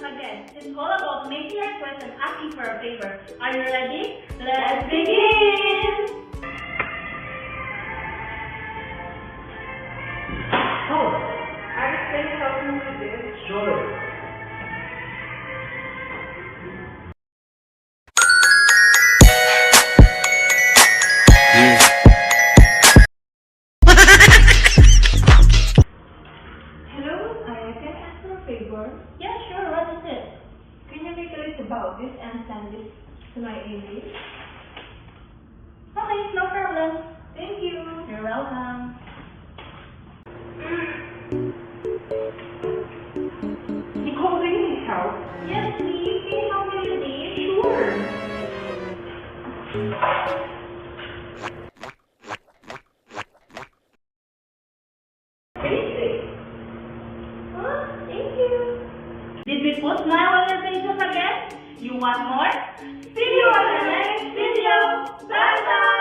questions again. It's all about making requests and asking for a favor. Are you ready? Let's begin! Oh, Alex, can you help me with this? Sure. Hello, can I ask for a favor? Yeah, sure. What is it? Can you make a list about this and send this to my email? Okay, no problem. Thank you. You're welcome. Nicole, do you need help? Yes, please. Can you help me with this? Sure. Basic. Oh, thank you. Did we put smile on your faces again? You want more? See you on the next video. Bye-bye.